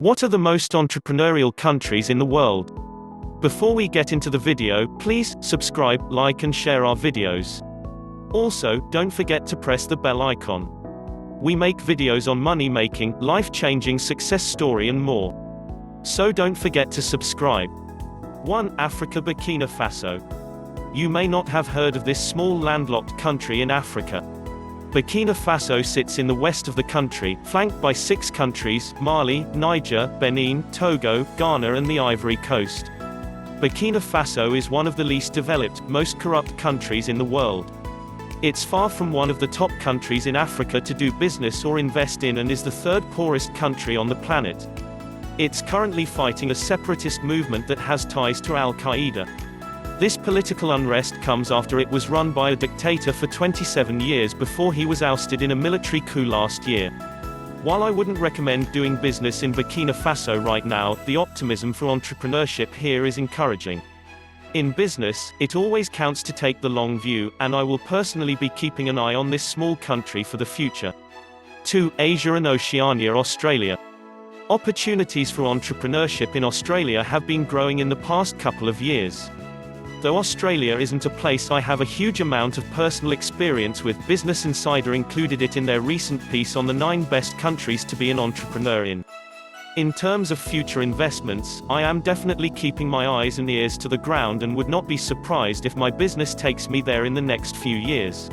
What are the most entrepreneurial countries in the world? Before we get into the video, please subscribe, like and share our videos. Also, don't forget to press the bell icon. We make videos on money making, life-changing success story and more. So don't forget to subscribe. 1. Africa. Burkina Faso. You may not have heard of this small landlocked country in Africa. Burkina Faso sits in the west of the country, flanked by 6 countries: Mali, Niger, Benin, Togo, Ghana and the Ivory Coast. Burkina Faso is one of the least developed, most corrupt countries in the world. It's far from one of the top countries in Africa to do business or invest in and is the 3rd poorest country on the planet. It's currently fighting a separatist movement that has ties to Al-Qaeda. This political unrest comes after it was run by a dictator for 27 years before he was ousted in a military coup last year. While I wouldn't recommend doing business in Burkina Faso right now, the optimism for entrepreneurship here is encouraging. In business, it always counts to take the long view, and I will personally be keeping an eye on this small country for the future. 2. Asia and Oceania. Australia. Opportunities for entrepreneurship in Australia have been growing in the past couple of years. Though Australia isn't a place I have a huge amount of personal experience with, Business Insider included it in their recent piece on the 9 best countries to be an entrepreneur in. In terms of future investments, I am definitely keeping my eyes and ears to the ground and would not be surprised if my business takes me there in the next few years.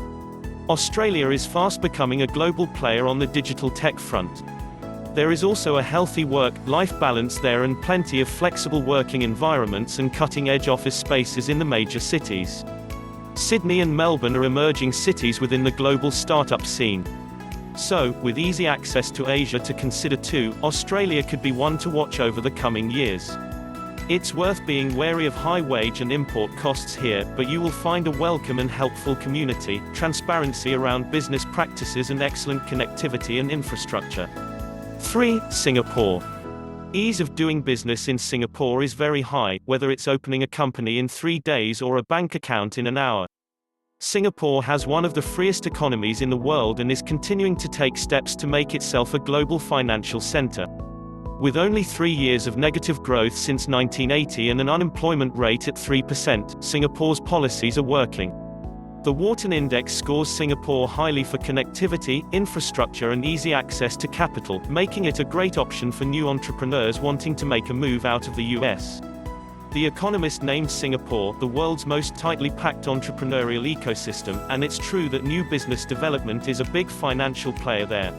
Australia is fast becoming a global player on the digital tech front. There is also a healthy work-life balance there and plenty of flexible working environments and cutting-edge office spaces in the major cities. Sydney and Melbourne are emerging cities within the global startup scene. So, with easy access to Asia to consider too, Australia could be one to watch over the coming years. It's worth being wary of high wage and import costs here, but you will find a welcome and helpful community, transparency around business practices and excellent connectivity and infrastructure. 3. Singapore. Ease of doing business in Singapore is very high, whether it's opening a company in 3 days or a bank account in an hour. Singapore has one of the freest economies in the world and is continuing to take steps to make itself a global financial center. With only 3 years of negative growth since 1980 and an unemployment rate at 3%, Singapore's policies are working. The Wharton Index scores Singapore highly for connectivity, infrastructure and easy access to capital, making it a great option for new entrepreneurs wanting to make a move out of the US. The Economist named Singapore the world's most tightly packed entrepreneurial ecosystem, and it's true that new business development is a big financial player there.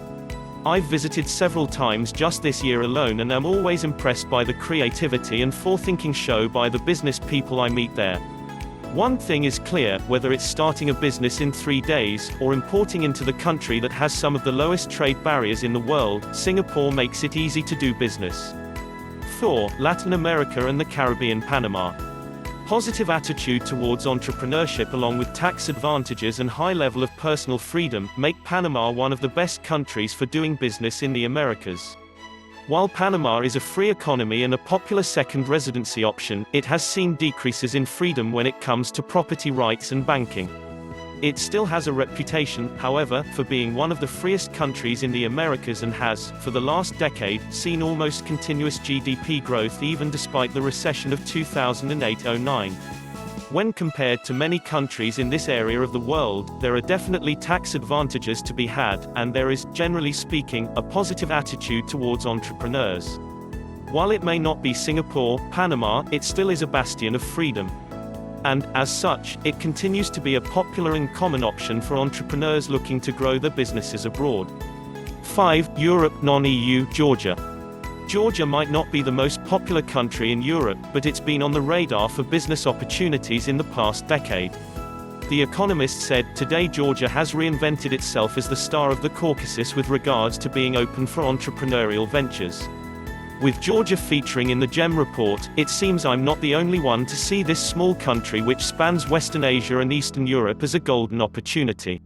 I've visited several times just this year alone and am always impressed by the creativity and forward-thinking show by the business people I meet there. One thing is clear, whether it's starting a business in 3 days, or importing into the country that has some of the lowest trade barriers in the world, Singapore makes it easy to do business. 4. Latin America and the Caribbean. Panama. Positive attitude towards entrepreneurship along with tax advantages and high level of personal freedom, make Panama one of the best countries for doing business in the Americas. While Panama is a free economy and a popular second residency option, it has seen decreases in freedom when it comes to property rights and banking. It still has a reputation, however, for being one of the freest countries in the Americas and has, for the last decade, seen almost continuous GDP growth even despite the recession of 2008-09. When compared to many countries in this area of the world, there are definitely tax advantages to be had, and there is, generally speaking, a positive attitude towards entrepreneurs. While it may not be Singapore, Panama, it still is a bastion of freedom. And, as such, it continues to be a popular and common option for entrepreneurs looking to grow their businesses abroad. 5. Europe. Non-EU. Georgia. Georgia might not be the most popular country in Europe, but it's been on the radar for business opportunities in the past decade. The Economist said, "Today Georgia has reinvented itself as the star of the Caucasus with regards to being open for entrepreneurial ventures." With Georgia featuring in the GEM report, it seems I'm not the only one to see this small country which spans Western Asia and Eastern Europe as a golden opportunity.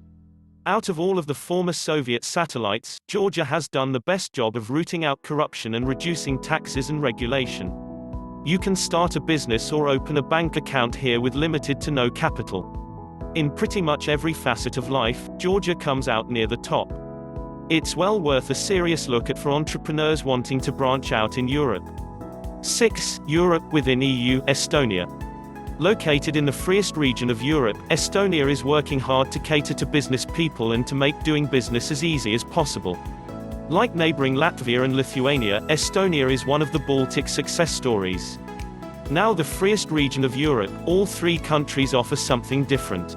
Out of all of the former Soviet satellites, Georgia has done the best job of rooting out corruption and reducing taxes and regulation. You can start a business or open a bank account here with limited to no capital. In pretty much every facet of life, Georgia comes out near the top. It's well worth a serious look at for entrepreneurs wanting to branch out in Europe. 6. Europe within EU, Estonia. Located in the freest region of Europe, Estonia is working hard to cater to business people and to make doing business as easy as possible. Like neighboring Latvia and Lithuania, Estonia is one of the Baltic success stories. Now the freest region of Europe, all three countries offer something different.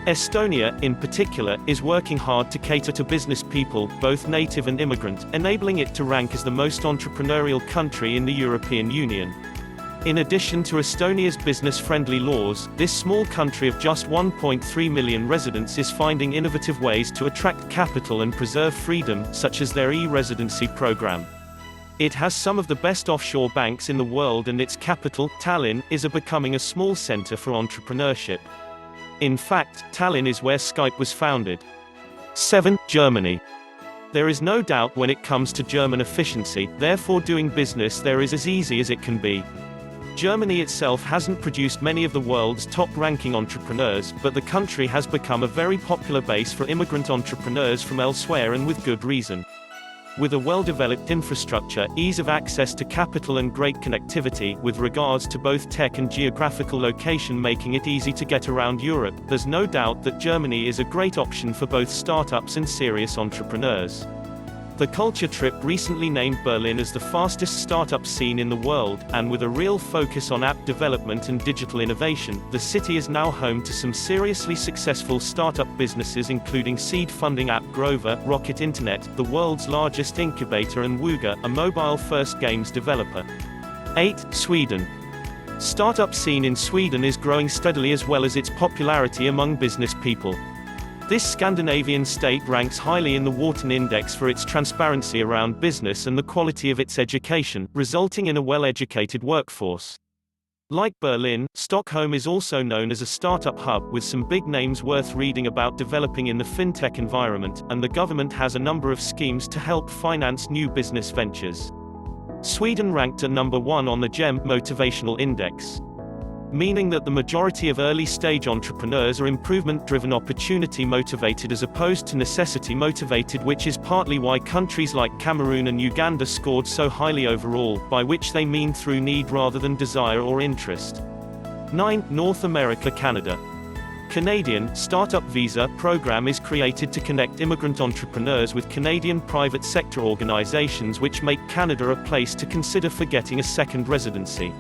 Estonia, in particular, is working hard to cater to business people, both native and immigrant, enabling it to rank as the most entrepreneurial country in the European Union. In addition to Estonia's business-friendly laws, this small country of just 1.3 million residents is finding innovative ways to attract capital and preserve freedom, such as their e-residency program. It has some of the best offshore banks in the world, and its capital, Tallinn, is becoming a small center for entrepreneurship. In fact, Tallinn is where Skype was founded. 7. Germany. There is no doubt when it comes to German efficiency, therefore doing business there is as easy as it can be. Germany itself hasn't produced many of the world's top-ranking entrepreneurs, but the country has become a very popular base for immigrant entrepreneurs from elsewhere, and with good reason. With a well-developed infrastructure, ease of access to capital and great connectivity, with regards to both tech and geographical location making it easy to get around Europe, there's no doubt that Germany is a great option for both startups and serious entrepreneurs. The Culture Trip recently named Berlin as the fastest startup scene in the world, and with a real focus on app development and digital innovation, the city is now home to some seriously successful startup businesses including seed funding app Grover, Rocket Internet, the world's largest incubator, and Wooga, a mobile-first games developer. 8. Sweden. Startup scene in Sweden is growing steadily as well as its popularity among business people. This Scandinavian state ranks highly in the Wharton Index for its transparency around business and the quality of its education, resulting in a well-educated workforce. Like Berlin, Stockholm is also known as a startup hub, with some big names worth reading about developing in the fintech environment, and the government has a number of schemes to help finance new business ventures. Sweden ranked at number 1 on the GEM Motivational Index, meaning that the majority of early-stage entrepreneurs are improvement-driven, opportunity-motivated as opposed to necessity-motivated, which is partly why countries like Cameroon and Uganda scored so highly overall, by which they mean through need rather than desire or interest. 9. North America, Canada. Canadian Startup Visa program is created to connect immigrant entrepreneurs with Canadian private sector organizations, which make Canada a place to consider for getting a second residency.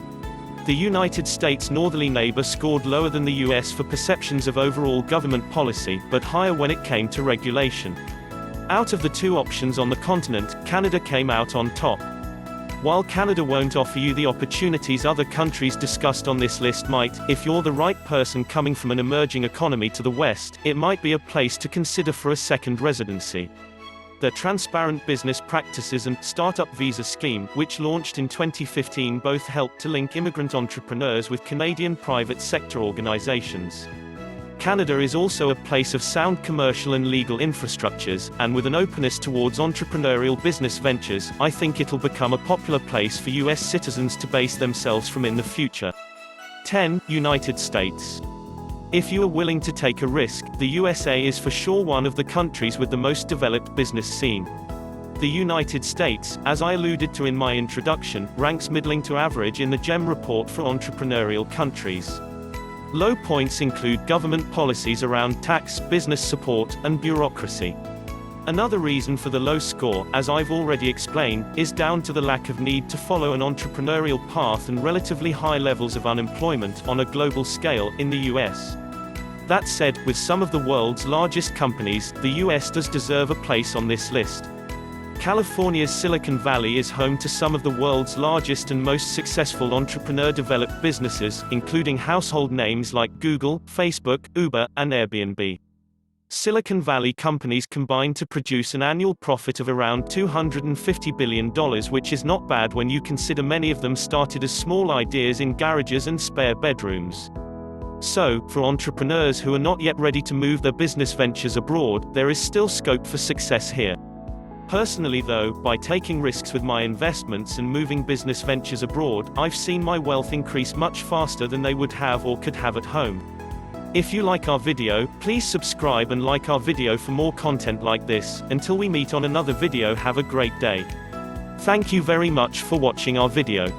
The United States' northerly neighbor scored lower than the US for perceptions of overall government policy, but higher when it came to regulation. Out of the two options on the continent, Canada came out on top. While Canada won't offer you the opportunities other countries discussed on this list might, if you're the right person coming from an emerging economy to the West, it might be a place to consider for a second residency. Their transparent business practices and startup visa scheme, which launched in 2015, both helped to link immigrant entrepreneurs with Canadian private sector organizations. Canada is also a place of sound commercial and legal infrastructures, and with an openness towards entrepreneurial business ventures, I think it'll become a popular place for US citizens to base themselves from in the future. 10. United States. If you are willing to take a risk, the USA is for sure one of the countries with the most developed business scene. The United States, as I alluded to in my introduction, ranks middling to average in the GEM report for entrepreneurial countries. Low points include government policies around tax, business support, and bureaucracy. Another reason for the low score, as I've already explained, is down to the lack of need to follow an entrepreneurial path and relatively high levels of unemployment on a global scale in the US. That said, with some of the world's largest companies, the US does deserve a place on this list. California's Silicon Valley is home to some of the world's largest and most successful entrepreneur-developed businesses, including household names like Google, Facebook, Uber, and Airbnb. Silicon Valley companies combine to produce an annual profit of around $250 billion, which is not bad when you consider many of them started as small ideas in garages and spare bedrooms. So, for entrepreneurs who are not yet ready to move their business ventures abroad, there is still scope for success here. Personally though, by taking risks with my investments and moving business ventures abroad, I've seen my wealth increase much faster than they would have or could have at home. If you like our video, please subscribe and like our video for more content like this. Until we meet on another video, have a great day. Thank you very much for watching our video.